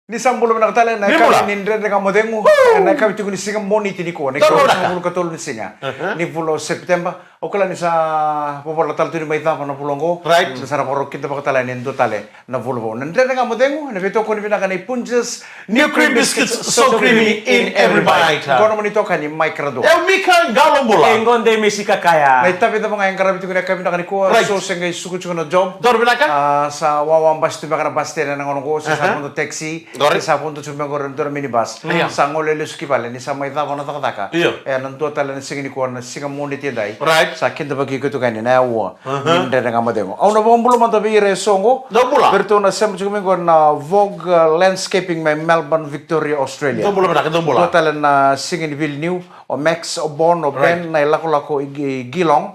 Ni sambulo na katala na kami nindre na kamodengo na kami tuko ni singa moni tiniko na ko sambulo katol ni singa ni pulo September o kala ni sa popola tal tu ni mai tama na pulongo Right. sa raporo kita bakatala ni ndo tale na pulo nindre na kamodengo na vito ko ni binaka ni punches New cream biscuits, so creamy in every bite. kono mo nito kani micro Mika galong bola. Engon de Mesika kaya. na itapi ta mga karabi tuko na kami na kani ko Right. so senga suku chuko na job Dor binaka? sa wawang bus tu bakana bus na ngono ko sa punto taxi Correct. sa punto chumengor ndur minibus sa ngolele skipale ni sa may tama na takataka Iyo. nanto tala ni singini ko na singa moni tidai Right. sa kinda bagi ko to kani na wa ninde na ngamademo au na bombulo man tabi re songo Dor bola. berto na sem chumengor na Vogue Landscaping my Melbourne Victoria Australia Dor bola binaka, dor bola. Total na singin Villeneuve o Max o Bon o Ben na ilako-lako i Gilong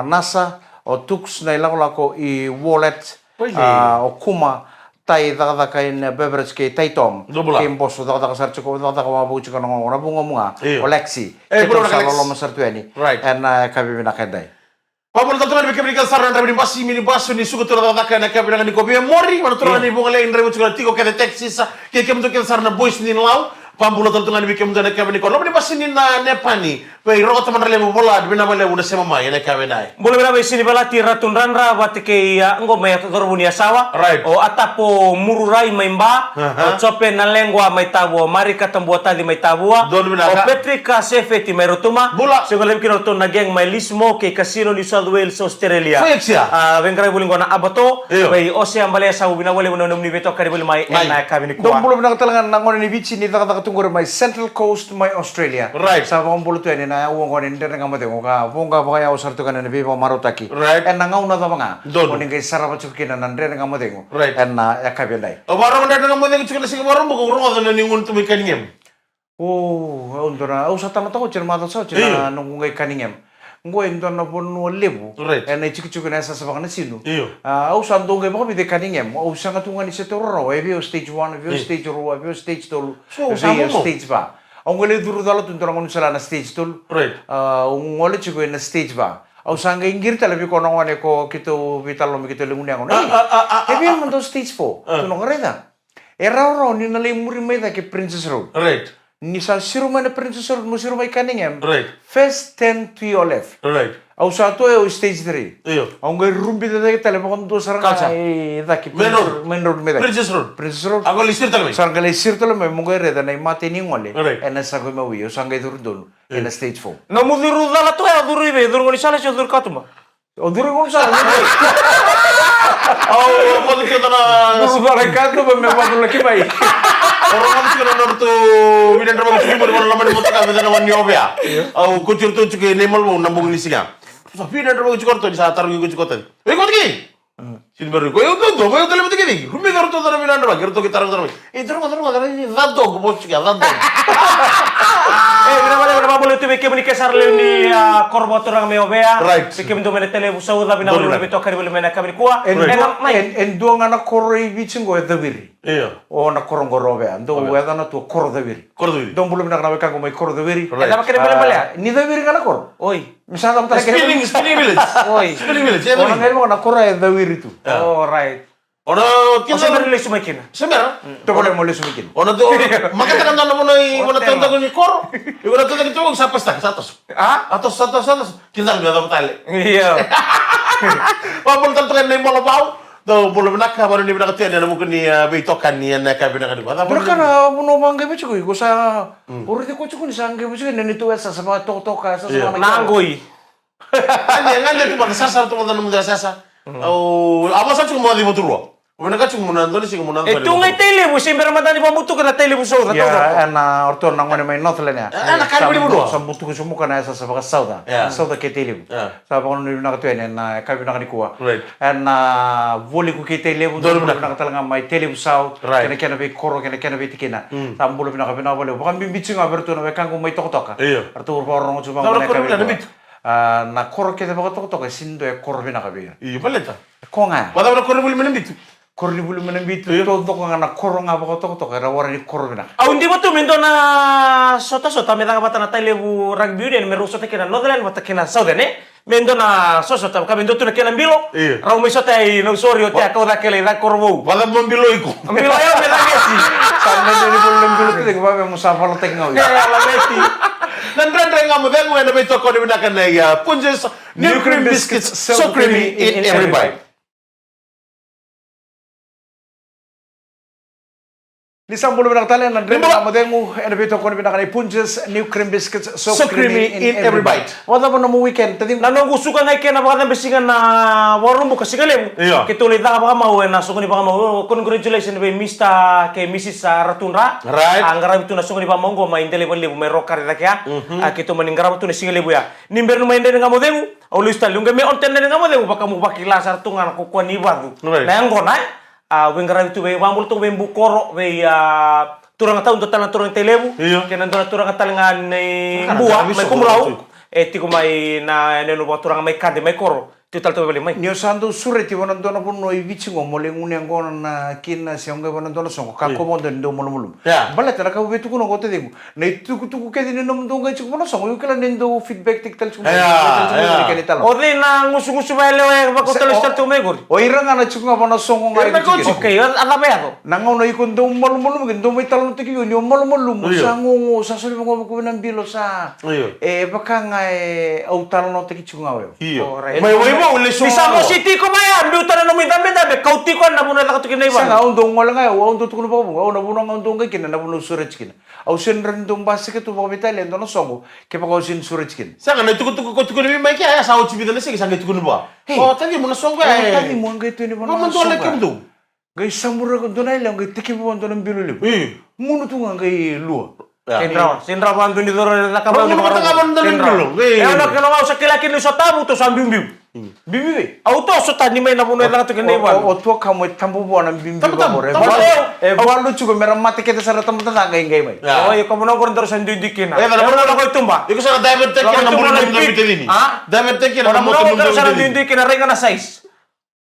Nasa o Tux na ilako-lako i Wallet Pwede. o Kuma tai daka in beverage kay Taitom Dobula. kay boss daka sarcho ko daka mabu chika ngo na bunga mga Iyo. o Lexi Bro, sa Lex. lolo masartueni Right. and kabi binakay Pablo tanto ni kebri kasar na ni basi mini baso ni sugo tura daka na kebri ni kopi mori mana tura ni bunga le indre mucho tiko kede Texas ke kem to kasar na boys ni lau Pambulo tanto ni kem na kebri ko ni basi ni na nepani pe ro teman le bola bina male udah sema mai na kebri dai Boleh bila sini bala ratun ranra bate ke ngo mai ka gorbuni asawa Right. o atapo mururai mai mba o chope na lengua mai tabu mari katambua tali mai tabua Don bila o ka? Petrika sefeti mai rotuma Bula. segala kino to na geng mai lismo ke casino New South Wales Australia Fexia. vengrai buling gona abato Iyo. bai osia mbale sa ubina wale una ni beto kari buli mai Mai. na kabini Dong kwa bulu binakatalangan nangon ni bichi ni daka tunggur my Central Coast my Australia. Right. Sa bang bulu tu ni na uang ko ni ndere ngamate ko ka bunga baka ya usar tu kan ni bibo marutaki. Right. En nangau na tama nga. Don. Oni kay sarap chukin na ndere ngamate ko. Right. En na yakabyan dai. o barang na nga mo ni chukala sige barang mo ko ro na ni ngun tumi kaningem Oh, undo na usah tama to chen ma to sa chen na nung ngay kaningem. Ngoy ndo na bon no lebu. Right. En na chiki na sa baka na sino. Iyo. Usah ndo ngay baka bide kaningem. Usah nga tunga ni sa toro. Ebi stage 1, ebi stage 2, ebi stage 2. So, sama mo. Stage ba. Ang ngole duro dalo tuntura ngon sala na stage 2. Right. Ngole chigo na stage ba. Au sanga ingir talabi ko nongone ko kito vitalo mi kito lunguni ako. Ebi man to stage 4. Tunong reda. Era ro ni na lemuri mai da ke Princess Road. Right. Ni sa siru man Princess Road mo siru mai kaningem. Right. First 10 to your left. Right. Au sa to e stage 3. Iyo. Ang ngay rumbi da talabi ko ndo sarang Kalsa. da ki Main road. main road me da. Princess Road. Princess Road. Ako listir talabi. Sarang galay sirto lang may mungay reda na imate ni ngole. Right. And nasa ko mawi. Usang ngay duro doon. In stage 4. no muduru dala to ya duru ibe duru ngoni sala sio duru katuma O duro ko sa. Oh, mo dito na Duro ba kanto ba may laki ba? orang kan sih orang itu bidan ramai cuma baru lama di motor kan bidan wani obya. Oh, kucur tuh juga nemal mau nambung ini sih kan. Terus bidan ramai cukup tuh di saat taruh gue cukup tuh. Kau lagi? Sini baru gue itu tuh, gue itu lebih tinggi. Rumi baru tuh taruh bidan ramai, kita taruh taruh. Itu taruh ini zanto, gue bos juga zanto. bina bale bina bole tu beke bini kesar le ni korbo to rang me obea Right. beke ndo mele tele usau da bina bole Right. beto kari bole mena kabini kwa En dua ngana koro i bicin go edawiri. Iya, O na korong goro be. Ando weda na tu koro dawiri. kau tuh. Dong belum nak nawe kango mai koro dawiri. Right. Eda makere bole bale Ni dawiri ngana koro. oi Misalnya tam tala Spinning village. oi Spinning village. Ya, Orang ngai mo na koro edawiri tu. oh right orang kita kita beri le sumakina sebenarnya. To boleh mo lesumikin. Ono tuh, makanya kan nana mau nai, mau nonton tuh kor, ibu nonton tuh itu siapa stak satu, atas, kita nggak tahu tali. iya Walaupun tentu kan nai mau bau, tuh belum nak kabar ini benar ketian, ada mungkin nih betokan nih nak kabar nak dibuat. Pero kana mo mangge bicu ko sa urite ko chuko ni sangge bicu ni tu esa sa to ka sa sa nangoi Nganya tuh pada sasar tuh nonton muda sasa. Oh, apa saja cuma mau dibuat dulu. Mana kan cuma nonton sih cuma nonton. itu ngai tele bu simber madani pamutu kana tele bu so Ya, ana orto nang ngone mai notle ne. Ana kan beli berdua? Sa butu ko sumu kana esa sa baka sauda. Ya. Sauda ke tele. Ya. Sa baka no na ka tuene na ka bina ka kuwa. Right. Ana voli ko ke tele bu Dolo do na. na ka talanga mai tele bu sau. Right. Kena be koro kena be tikina. Sa bulu bina ka bina voli. Baka bimbicing aberto na kango mai toka. Iya. Arto porong cuma Nah, ngone ka koro bina bina. bit. Na koro ke baka toka sindo e koro bina ka bina. Iya, boleh tak? Konga. Pada kor boleh menembit. Kor ni bulu menambitu tontok ngana korong apa kotok era warna ni korong na. Au ndi botu mendo na sota metanga batana lebu rugby union meru sota kena Netherlands bata kena Southern mendo na sota ka mendo tu na kena bilo. Rau me sota i no sorry o te kau da kele da korvo. Wala membilo iko. Bilo ya me da gesi. Sampai dari bulu bulu tu tengok apa musafar tengok ngau. La meti. Nandra ngamu dengu ena beto ko ni binakan ya. Punjes new cream biscuits so creamy in every bite. Di sambul benak talen na dream na modengu ena beto ko ni binakan Punches new cream biscuits so creamy in every bite. Wala pa no mo weekend tadi Nano gusto ka ngai kena bakal besingan na warung buka singalem. Kitulit na baka mau na sukuni baka mau congratulations be Mr. ke Mrs. Ratunra. Right. Angara itu na sukuni baka mau go main tele bali me rokar da kya. Kito maningara itu na singalebu ya. Nimber no main nga modengu. Aulis talung me on tende nga modengu baka mo bakila sartungan ko kwa ni badu. Na ngona wengara itu be wambul tu be bukoro be turang tahu untuk tanah turang telebu. Kena turang talengan buah me kumrau. Tiku mai na nenu turang mai kade mai koro total to beli mai Nio santo sureti wana dona pun no ibici ngomole ngune ngona na kina siangga wana dona songo kako mondo ndo molo molo. Bala tara ka betu kuno gote degu. Na itu tuku ke dine nom donga chiku mono songo yukela nendo feedback tik tal chiku. Ode na ngusu-ngusu bale wa ko tal stal to megor. O iranga na chiku ngapana songo ngai. Okay, ala ba yato. Nangaw na ikon do molo molo ngendo may talon tiki yun molo molo sango sa soli mo ko ng bilo sa. Baka ngai au talon tiki chiku ngawe. May Bisa mo city ko maya, ambiutan na numita-mita, be kauti ko na muna nakatukin na iba. Sa nga undong wala nga, undong tukun pa mo, na puno nga undong kay kina, na puno surage kina. Au sin rin dong basi ka tu mga bitali, ando na songo, kaya pa sin surage kina. Sa nga na tukun ni may kaya sa uchi bidala sige sa tukun ba. Oh, tadi mo na songo eh. Tadi mo ang gaito ni mo na songo. Gay samura ko donay lang, gay tiki mo ando ng bilulib. Muno tu nga gay luwa. Sindra bantu ni doro na kabang. Ano kilo sa kilaki ni sa tabu to sa bimbiu. Bibi. Auto so tani may napuno lang to kinay ba. O to ka mo tambo bo ng bimbi ba mo re. Balu chugo meron mati kita sa ratam ta gay gay may. Oy ko mo na ko ndoro sa ndidi kina. Dala mo na ko itumba. Iko sa diamond tech na mo na bitini. Diamond tech na mo na sa ndidi kina ringa na size.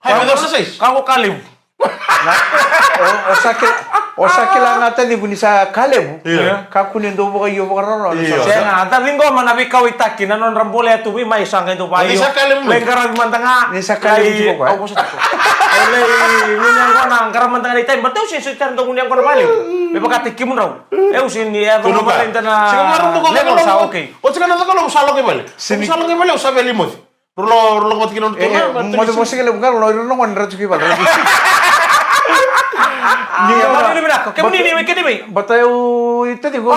Hay mo sa size. Kako kalib. O sakila nga tadi buni sa kalebu. Kakunin do bo kayo bo kararo. Siya nga, tabing ko manabi kawitakin nanon rambole at tubi may isang kayo payo. Ni sa kalebu. Lengkarag mantanga. Ni sa kalebu ko. Ako sa tako. Olay ngunyang ko na karag mantanga ni time. Ba't siya sutan do ngunyang ko na baliw. May pagkatikim mo raw. Sin niya do balenta na. Sige marunong ko level sa okay. O sige na ko salo ke bale. Salo ke bale sa belimos. Rulo ko tikinon to. Mo mo sige le bukan lo no ngon ratu ki bal. Ni ni minako. Kemo ni kedi bay. Batayo itadi ko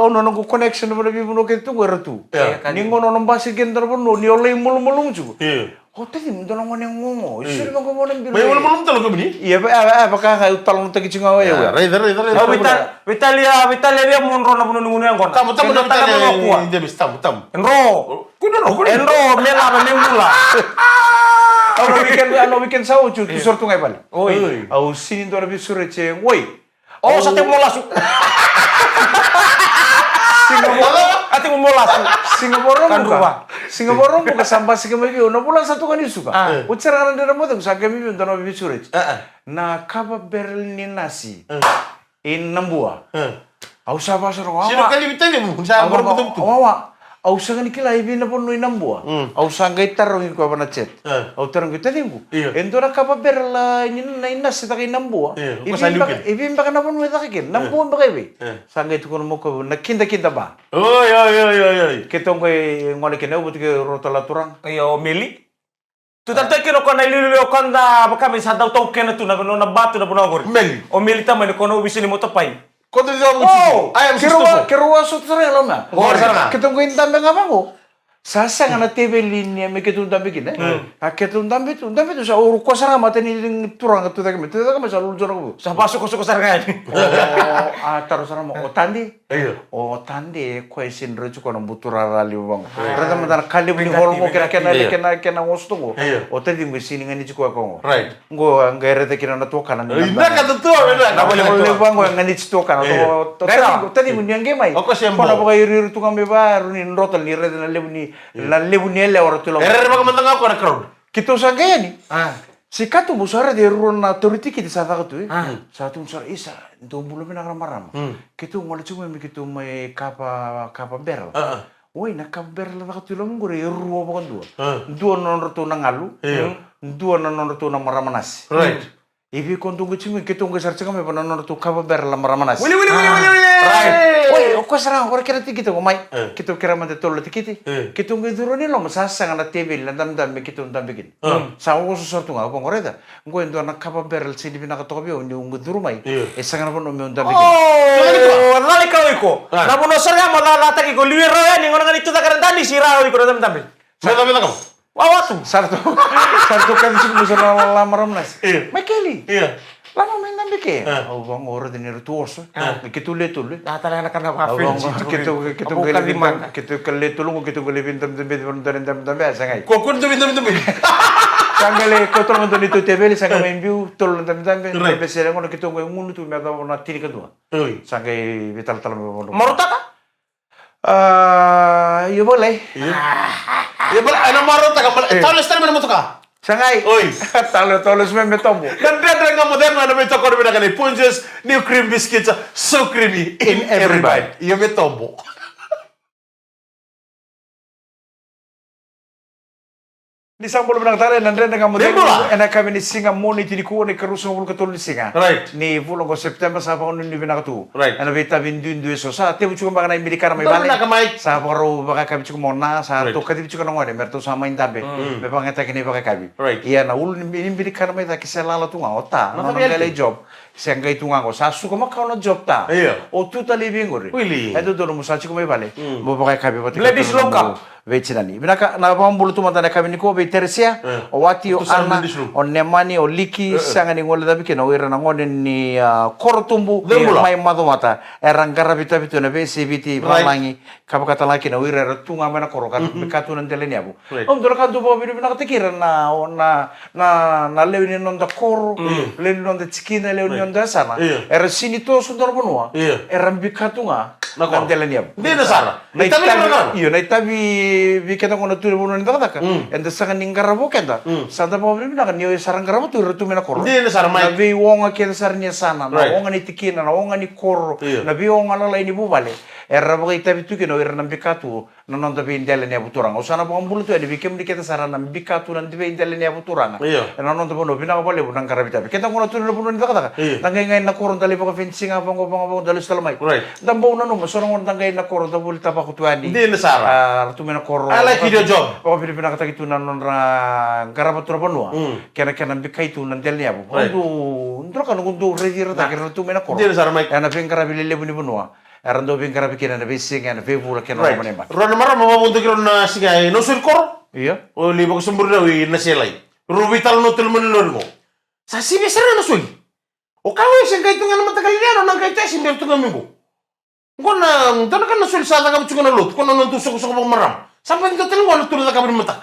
no connection mo na bibuno ke tu ratu. Ni ngono no basi gendar bo no ni olay mul mulung ju. O tadi mo na ngone ngomo. Isir mo ko mo nang bilo. May mul mulung talo ko bini. Iya baka ka talong tagi chinga wa ya. Raider. Vitalia dia mo nro na buno nguno yang kona. Tamu na tale. Hindi bis tamu. Enro. Kuno Enro mela ba mula. Ano weekend sa ocho tu sortu ngai pal. Oi. Au sinin do rabi surece. Woi. Oh, sa te mo lasu. Ati mo lasu. Singapore mo kasamba sige may no bulan satu kan isuka. Ucara kan dera mo teng sa kami do no rabi surece. Na kaba berlin nasi. In nambua. Au saba soro. Sino kali bitanya mo sa betul. Awa. Au sangan kila ibi na pon no inambua. Au sangai tarong ko na chat. Au tarong kita dimbu. Endo na kapa berla na inas ta kay nambua. Ibi ba kana pon ta kay nambua ba kay. Sangai tu kono mo ko na kinda ba. Oy. Ketong koy ngole kena ubut ke rotola turang. Yo meli. Tu tanto kino ko na lilo ko nda baka mi sa daw to kena tu na batu na bunagor. Meli. O meli ta man ko no bisini mo to pai. Kau tu jawab ayam Keruwa sutra lo na. Sana. Ketong koy ndambe ngapa ko. Sasa nga na TV linya me ketong dambe kine. Ketong dambe tu sa uru ko sara mate ni turang tu tak me. Tu tak me sa lulu joro ko. Sa pasok ko sara nga. Taruh sana mo otandi. Otandi ko isin reju ko na butura rali bang. Rata mata kali bini hol mo kena ngosto ko. Otandi me sini ngani ko ko. Right. Ngo ngere te kina na to kana. Ina kata tu beda. Na boleh bang ngo ngani to kana. Tadi mo nyangge mai. Kono ba iri tu ngambe baru ni rotal ni rede na lebu ni le ora tu lo. Erre baka mantang ako na crowd. Kito sa gaya ni. Si katu musara de rona toriti kiti sa tu. Sa tu musara isa do bulu mina marama. Kitu ngol cuma mi kitu mai kapa berl. Oi na kapa berl na katu lo ngore ruo bukan dua. Dua non rotu na ngalu. Dua non rotu na marama nasi. Right. Ibi kontungu cuma kitu ngol sarca kami pernah non rotu kapa berl la marama nasi. Wili. Right. Oi, oko sarang ora kira tiki to mai. Kitu kira mate tolo tikiti. Kitu ngi duro ni lo masasa ngana tebel na dam kitu dam bikin. Sa o so sortu nga ko ngoreda. Ngo endo na kapa berl sini bina ka tobi o ngi duro mai. Esa ngana pono me dam bikin. Oh, lali kau iko. Na bono sarga mala lata ki ko liwe roya ni ngona ngani tuta karantani sira iko dam dam. Saya tapi kamu. Wawatu. Sarto kan sih musa la maram nas. Makeli. Iya. Lama main dam bikin. Au bang ora de ni tuoso. Kitu le. Data na kana pa Kitu kale tulung kitu kale bintam dam biasa ngai. Kok kun demi. Sangale kotol mo dito tebeli sanga main biu tol dam besere ngono kitu ngunu tu merda na tiri kedua. Oi. Sangai vital mo. Maruta ka? Yo boleh. Ya bal ana marota ka bal. Tahu lestar mana motoka? Sangai. Oi. Talo me tombo. Dan dia nga moderno na may tokor bina kani Punches new cream biscuits so creamy in every bite. Iyo may tombo. Ni sambol benang tare nan renda ngamo Demo lah. ena kami ni singa moni tini ku ni keruso ngul ketul ni singa. Right. Ni bulan ko September sa pa ni benang tu. Right. Ana beta bindu so sa te bucu mbanga na Amerika may Betul bale. na kamay. Sa paro baka kami cukup mona sa Right. to kadi bucu kanong ngone merto sama intabe. Me pangeta kini baka kami. Right. Iya na ul ni Amerika may ta kiselala tu ngota. Maka No reality. ngale job. Siang gay tu ngako sa su ko makau na job ta. Iya. O tu ta living ngore. Wili. Edo do mo sa chiku may bale. Mo baka kami pati. Ladies local. Vecinani. Binaka na pambulu tu mata na kami ni ko be tersia. O wati o Itu sarang ana ladies room. o nemani o liki sanga ni ngole dabi kena wira na ngone ni korotumbu Dembula. mai mado mata erang garabita bitu na be sibiti balangi kapakata laki na wira tunga mena korokan bekatu nan teleni abu Right. om dola kantu bo bidu binaka tekira na lewini non da koro lewini non da cikina lewini non da sana Iya. era sini to sundor bonua Iya. era bikatunga Na koro. nan teleni abu Di na sana. na Itabi na kan. iyo na itabi bikata ngono tuli bono ni taka enda sanga ningarabo kenda santa po bina kan niyo sarang garabo tu retu mena koro Di na sana na mai. vi wonga kenda sarnia sana na Right. wonga ni tikina na wonga ni koro Iya. na vi wonga lala ini bubale era baka itabi tu kino era nambikatu na non tabi indele ni abuturanga usana po ambulu tu edi bikem di kenda sarana nambikatu na tabi indele ni abuturanga Iya. na non tabi no bina bale bunang karabita kenda ngono tu no bunang taka Iya. tangay ngay na koro dali baka fencing apa ngo dalos talamay Right. dambo na no masorong tangay na koro dabul tapakutuani Di na sana. ratu mena koro I like video job. o pili pinakata kitu na nonra garabatura panua kena kena bika itu nandelni abu Right. ndro kan ngundu regira ta kira tu mena koro Di na sana mai. ana pengkara bili lebu ni panua erando pengkara bikina na bising ana febula kena Right. manemba Ron mara mama untuk kira na sigai no sur kor. iya O libo ko sembur na wi na selai. Rubital no tul menulor mo. Sa sibe sera na suli. O kawe sen kay tungan mata kaliano nang kay tesin del tungan mimbo. Ngona tan kan na sul sa ka bucu na lut. Kono non tusok sok bang maram. Sampai kita telu wala tul ka kabri matak.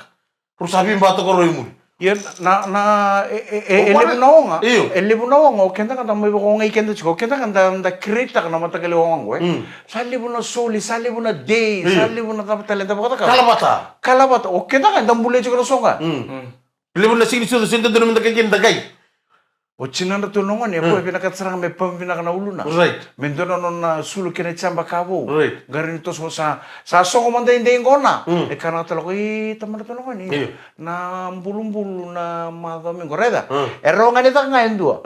Rusabi mbato ko roy muli. iya na Kore- elebu naonga Iyo. elebu naonga kenda kan tamu ko ngai kenda chiko kenda kan da krita kan mata kali wonga ngwe salibu na soli salibu na day Iyo. salibu na tapa talenta bakata Kalabata. kalabata o kenda kan dambule chiko songa Libo na sini sudah sinta dulu minta kay dagay. o chinanda tulungan ya ko pinaka sarang me pam pinaka na uluna Right. mendono non sulu kene chamba kabo Right. garin to so sa songo manda inde ngona e kana talo ko tamana tulungan Iyo. ni na bulu na mado mi goreda eronga ni ta ngain dua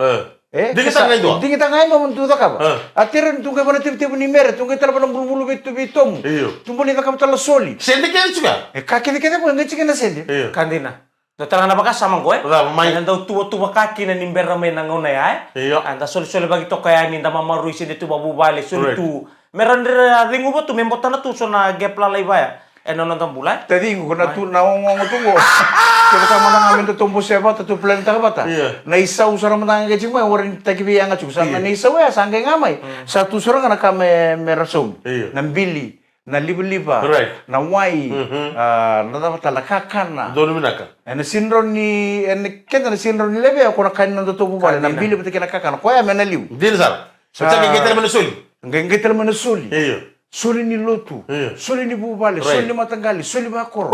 Di kita ngain dua? Di kita ngain mo tu ta kaba Eh. atiren tunga bana tip ni mere tunga tala bana bulu bitu bitom Iyo. tumbuli ta kaba tala soli Sente kaya juga. e kaki kete ko ngi chikena sendi Iyo. Kandina. Dotara na baka sama gue. Ora, mai. Anda tua kaki na nimbera me nang una ya. Iya. Anda soli bagi to kaya ni ndama maru isi de tu babu bale soli Correct. tu. Meran de ringu bo tu membota na tu so na gepla lai baya. Eno nonton bulai. tadi ko na tu na ngong tungo kita sama na ngamin to tumbo seba to planta ka bata Iya. na isa usara matanga ke chingma warin takibi anga chu sa na isa wa sangge ngamai satu sura kana kame merasum Iya. na mbili na liba Right. na wai na dapat la kakana Dono minaka. na sinron ni kenda na sinron ni lebe ko na kanin to bu bale na mbili bata kena kakana ko ya mena liu Di na sana. Sa kay kita man suli. ngengetel mena suli Iyo. suli ni lotu Iya. suli ni bu bale Right. suli ni matangali suli ba koro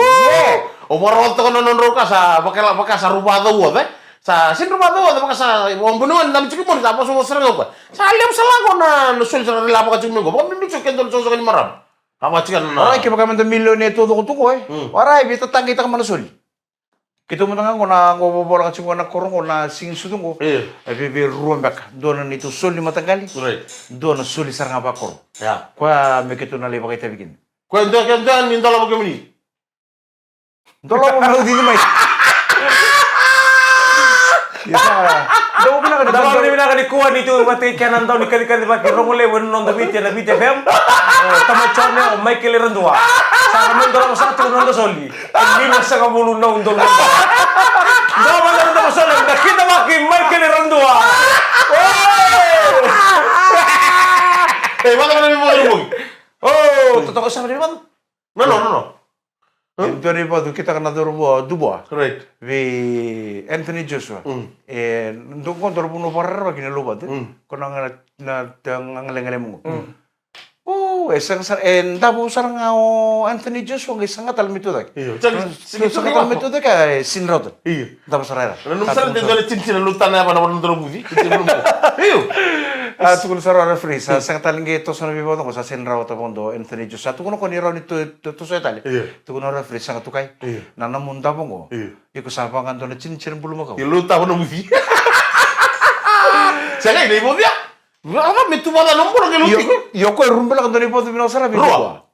O marot ko non ro ka sa bakala baka sa rubado wo be. Sa sindro bato da sa ombunuan nam chiki mon apa so serang ko. Sa liam sala ko na no sul sala la pa chiki ko. Bom ndu chiki ndol so so ni maram. Apa chiki na. Oray, kaya baka milyon ito ko eh. Oray, bita tanggi kita manasol. Kita mo tangan ko na bobola ka chingwa na korong ko na singin sudong ko. Iya. Bebe ruang baka. Doon na nito soli matagali. Right. Doon na soli sarang abakor. Ya. Kwa me kito na leba kita bikin. Ko ndo min dala mo kemini. Dolo mo mau di mai. Isa. Daw ko na Dapat ni bina kali kuan itu mati kanan tau nikali-kali pakai rongole wen non David ya David FM. Tama chone o Michael Rendua. Sa men dorong sa tu non soli. Ini masa kabulu na undol. Daw man non soli. Kita pakai Michael Rendua. Mana mo. Oh, totoo sa ni man. No. Ito rin po, kita ka na dubo. Right. Vi Anthony Joshua. Nung ko doro puno parara kinalubad. Kono na ngalengale mo. Oh, isang dabo sarang Anthony Joshua ng isang atal mitudak. Iyo. Isang atal mitudak ay sinrod. Iyo. Dabo sarara. Nung sarang din dole cincin lutan na pa na dolo budi. Iyo. Tukul sarara free sa sang talingi to sa nabibo ko sa sinraw ta pondo Anthony Joshua. Tukul ko ni raw nito to sa tali. Tukul na free sang tukay. Nanamunda po ko. Iko sa pangan do na cincin bulu makaw. Luta ko na budi. Sagay na ibo dia. Apa metu mala nombor ke luti. Yo ko rumbala kan do ni podo bino sara bibo.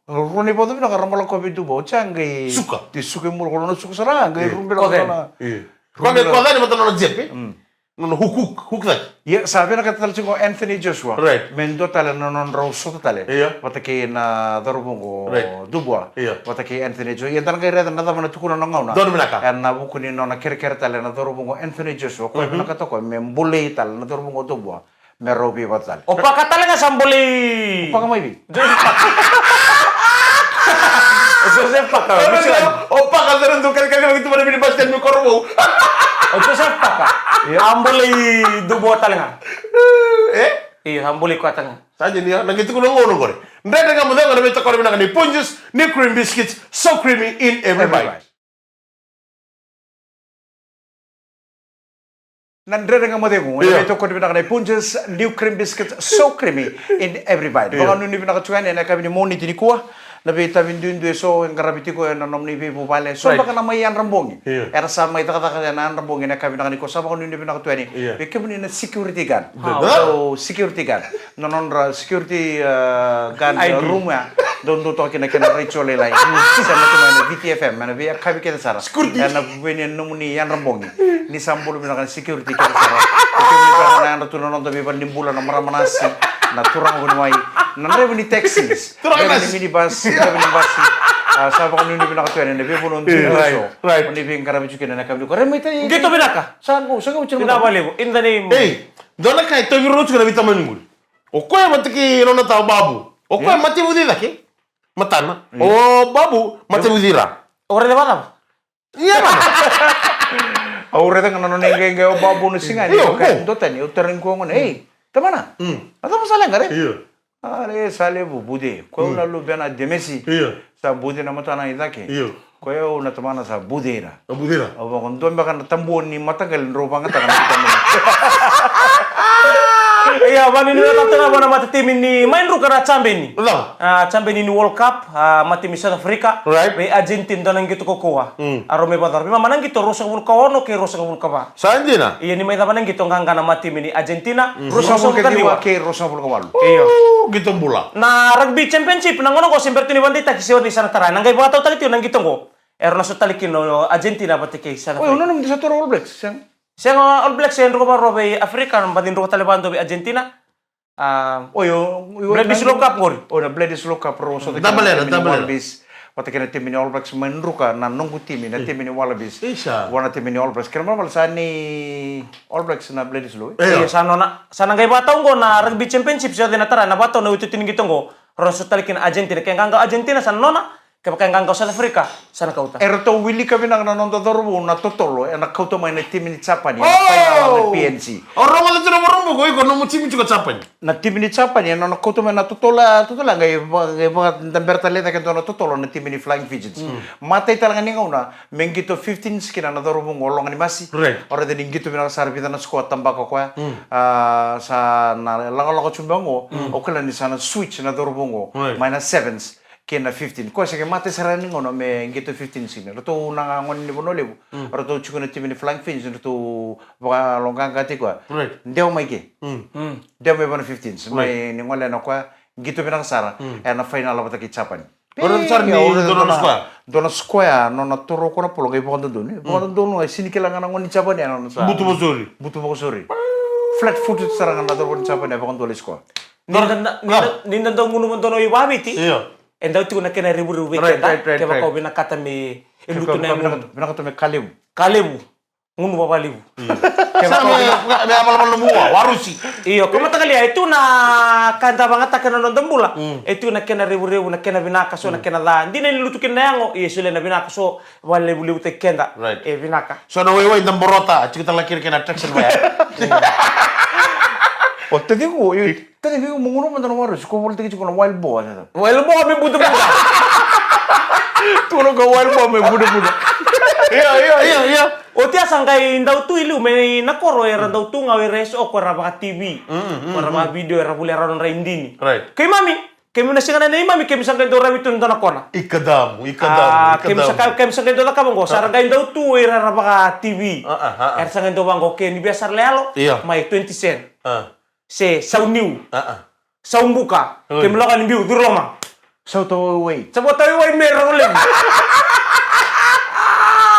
Roni podo bino ka rumbala ko bidu bo changai. Suka. Ti suka mur ko no suka sara ngai rumbala ko na. Ko me ko dani mata no jepe. No huk tak. Ya, sabi na katal chingo Anthony Joshua. Right. Mendo tala no non roso tale. Iya. Patake na dorobongo Right. dubwa. Iya. Patake Anthony Joshua. Yan tanang kaya na dama na tukuna no ngauna. Don minaka. En na bukuni no na kere tale na dorobongo Anthony Joshua. Ko na katoko me mbule tale na dorobongo dubwa. Me robi batal. Opa ka talaga sambuli. Opa ka may bi. Joseph Paka. Opa ka daron do kali begitu pada bini basket mi korbo. Joseph Paka. Ambuli dubo talaga. Iya, ambuli ko talaga. Saja ni nagito ko ngono gore. Ndenda nga mo nga na korbo na ni Punjus ni cream biscuits so creamy in every bite. Nandre nga mo demo. Ito ko din na Punches new cream biscuit so creamy in every bite. Baka nun ni pinakatuan na kami ni Moni tinikuha. Nabi tamin dun so ang karabiti ko na nom ni Bibo Vale. So baka na may yan rambong. Era sa may takataka na rambong na kami na kaniko. Sa baka nun ni pinakatuan ni. Bika mo ni na security guard. So security guard. Nonon security guard room ya. Doon to kina Rachel Lelay. Sa natin VTFM. Mana biya kami kita sara. Security. Na bini nomuni yan rambong. Ni sambul pinakan security kita sara. Ito ni pinakan na tunon to biban nimbulan na maramanasi. Na turang ko nuway. Nanre ni taxis. Turang ni minibus. Minibus. Sa baka nung pinakatuan na bibo nung tinoso. Right. Ni bing karami chukin na kami ko. Remita yung Dito binaka. saan ko? Saan ko chino? Pinabali mo. In the name. Hey, dona kai to biro chukuna bita manungul. O ko mataki no na ta babu. O ko mati budi dake. Matana. O babu mati budira. Ora de bata. Iya mana? Aure tang nanon nengge o babu no singa ni. Iyo, Okay, ko. dotan yo tereng ko ngon. Hey, tamana. Atau masalah ngare? Iya. Are sale bu bude. Ko na lu bena demesi. Iya. Sa bude na mata na idake. Iyo. Ko yo na tamana sa budera. Budira. Aba kon don baka tambon ni matagal roba nga takan kita. Iya, bani ni tatana bana mati tim ni main ru kara chambe ni. Ulang. Chambe ni World Cup mati mi South Africa. Right. Be Argentina donan gitu ko kuha. Arome badar. Bima manang gitu rosa wul kawono ke rosa wul kaba. Sanjina. Iya ni may manang gitu ngangana mati mi ni Argentina. Rosa Rosa pul wul ke kadiwa. ke rosa pul kawalu. Iya. Gitu bola. Na rugby championship nangono ko semperti ni bandita kisiwa ni sana tara. Nangai bata tali tu nang gitu ko. Erno so talikin no Argentina pati ke sana. Oh, uno nang di satu All Blacks. Siya All Blacks yan ro ba robe Africa nang bandin ro talibando be Argentina. Oh, yo Bledi Slow Cup ngori. Oh, na Bledi Slow Cup pro so Dabalera. Wallabies. Pati kena tim ini All Blacks menruka na nunggu tim ini tim ini Wallabies. Isa. Wana tim ini All Blacks. Kira mal sa ni All Blacks na Bledi Slow. Iya, sana ngai batong ko na rugby championship siya din natara na bato na ututin gitong ko. Roso talikin Argentina kaya nganga Argentina sana nona pakai ngangkau South Africa sana kau ta. Era to Willy kami nang nonton dorbo na totolo na kau to main tim ni Japan ya final PNC. Orang malah tidak merumbu kau ikut nomu tim juga capai. Na tim ni Japan ya na kau to main na totola ngai temperata leta kan na totolo na tim ni Flying Pigeons. Mata italangan ni ngauna mengito 15 skina na dorbo ngolong ni masi. Ora de ngito binang sarbita na squad tamba ko sa na lango chumbango okala ni sana switch na dorbo ngo minus 7s. Kena 15. Ko sa mate sarani ngono me ngito 15 sini. Roto nangangon ni bono lebu. Roto chukuna tim ni Flying Pigeons roto baka longgang kati ko. Ndeo mai ke. Ndeo mai bono 15. Mai ni ngole na ko ngito binang sara. Na final la ki Japan. Orang cari ni Dono square no na toro ko na polo kay bokon dono. Bokon dono ay sini kailangan ngon ni Japan ya no sa. Butu bosori. Butu bosori. Flat footed sarangan na toro ni Japan ya bokon dolis ko. Ninda dong munu mentono ibabiti. Iya. Enda tu nak kena ribu-ribu kena. Kaya kau bina kata me ilutu na bina kata me kalebu. Kalebu. Ngunu bapa libu. Sama me amal-amal semua warusi. Iyo, kau mata kali itu na kanta banget tak kena nonton bola. Itu nak kena ribu-ribu nak kena binaka so nak kena lah. Di nili lutu kena yango. Iya sudah nak binaka so wale libu te kenda. Binaka. So na wewe indam borota. Kita lagi kena attraction ba. Oh, tadi ko munguno man tanong waros. Ko wala tigi ko na wild boar na. Wild boar me buta-buta. Tuno ka wild boar me buda-buda. Iya. O tia sangkai indau tu ilu me nakoro era ndau tu ngawe reso ko ra baka TV. Ko ra video era bulera non indini. Kay mami, kay mo na singa na mami kay sangkai do rawi tun na kona. Ikadamu. Kay sangkai do la kabongo sarangkai indau tu era ra baka TV. Er sangkai do bango kay ni biasa lealo. Mai 20 cent. Se sauniu. Saumbuka. Kay melakan biu durloma. So to wait. Sa tayo way meron ulit.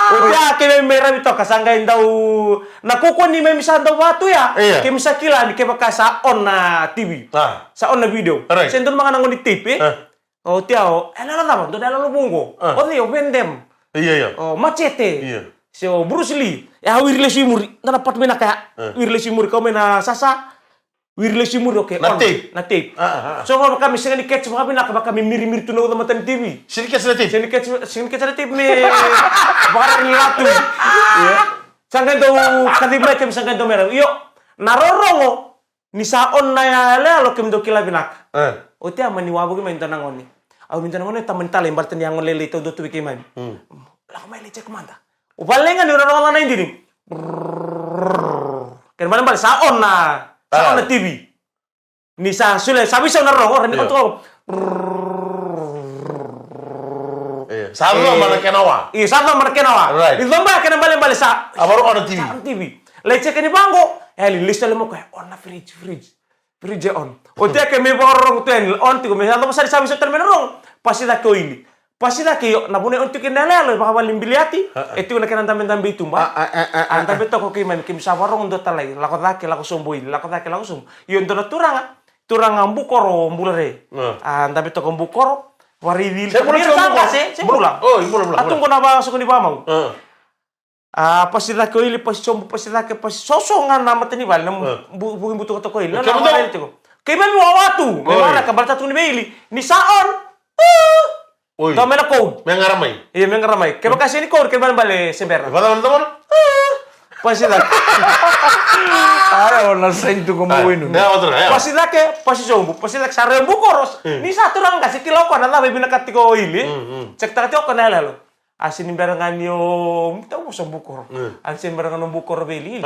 Uya kay meron ito kasangay daw nakukuha ni may misan daw wato ya. Kay misakila ni kay makasa on na TV. Sa on na video. Sendon mga nangon ni tape O tiao, ano naman do dalo bungo. O tiyo vendem. Iya. O machete. Iya. So Bruce Lee. Ya wirle simuri. Na dapat mena kaya. Wirle simuri kau mena sasa. Wirle simuri oke. Na tape. So kalau kami sini catch kami nak kami miri-miri tu na matan TV. Sini catch na tape. Sini catch na tape me barang latu. Sangkan do kadimay kami sangkan do mera. Yo narorongo ni saon na ya lo kami do kilabinak. O tia mani wabu kami minta nangoni. Aku minta nangoni taman tale barten yang lele itu do tu kami. Lah kami lele cek manda. O balengan ni orang na ini. Kan mana balik saon na. Sa na TV. Ni sa sule sabi sa narongo ni to. Sabi mana kenawa. Sabi mana kenawa. Ilomba kena balik sa. Abaru on TV. Sa TV. Lece kani bango. List mo kay on na fridge. Fridge on. O te ke me borong ten on ti ko me sabi sa sabi sa terminal. Pasida ko ini. Pasida ke na bune on ti kinala lo baka limbiliati. Eti na kenan tambe tumba. Anta beto ko kiman kim sawarong do talay. Lako dake lako somboy. Lako dake lako som. Yon do turanga. Turanga mbukoro mbulare. Anta beto ko mbukoro. Warili. Saya pulang. Oh, pulang. Atong ko na ba sa ko ni bamang. Pasida ko ili pasombo pasida ke sosongan na matani bal na buhin buto ko ili. Kay mami wawatu. May wala ka balta ni Bailey. Ni saon. Tama na code. May ngaramay. Iya, may ngaramay. Kaya kasi ni code, kaya ba bale sember? Bata man. Pasida. Ayaw na sa ito kumawin. Pasida ke pasisombo, pasida sa rembu koros. Ni sa turang kasi kilaw ko na labi binakati ko ili. Cek takati ko na lalo. Asin barangan yung tawo sa bukor. Asin barangan ng bukor beli.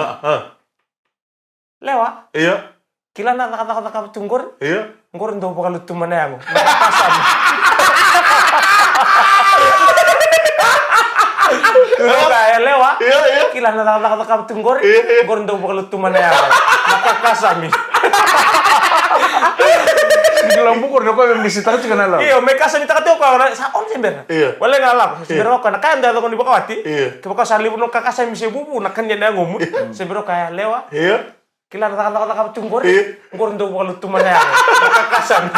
Lewa. Iya. Kila na nakataka tunggor. Iya. Ngor ndo bakal tuman na ako. Nakapasam. Kaya lewa. Iya. Kila na nakataka tunggor. Ngor ndo bakal tuman na ako. Nakakasami. Bilang bukur na ko yung bisita ko na lang. Iyo, may kasami takati ko sa on sember. Wala nga lang. Sember ko na kaya ndalo ko ni bakawati. Kaya ko sa libo ng kakasami si bubu na kanya na ngumut. Sember ko kaya lewa. Iya. Kila nakataka tunggor. Ngor ndo bakal tuman na ako. Nakakasami.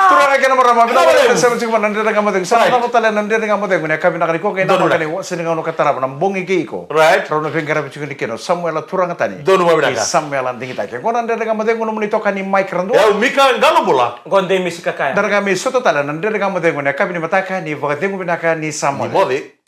Turang aja nama ramah. Bila ada sama cuma nanti dengan kamu dengan sama aku talen nanti dengan kamu dengan kami nak kau kena makan ini sini kau nak tarap nambung iki iko. Right. Kalau nak pengen cuma dikeno Samuel turang tani. Donu mau bilang. Samuel nanti kita. Kau nanti dengan kamu dengan menitokan ni mic rendu. Ya Mika ngalo bola. Gonde misi kakaya. Dari kami suatu talen nanti dengan kamu dengan kami ni matakan ni vakit dengan ni Samuel. Mode.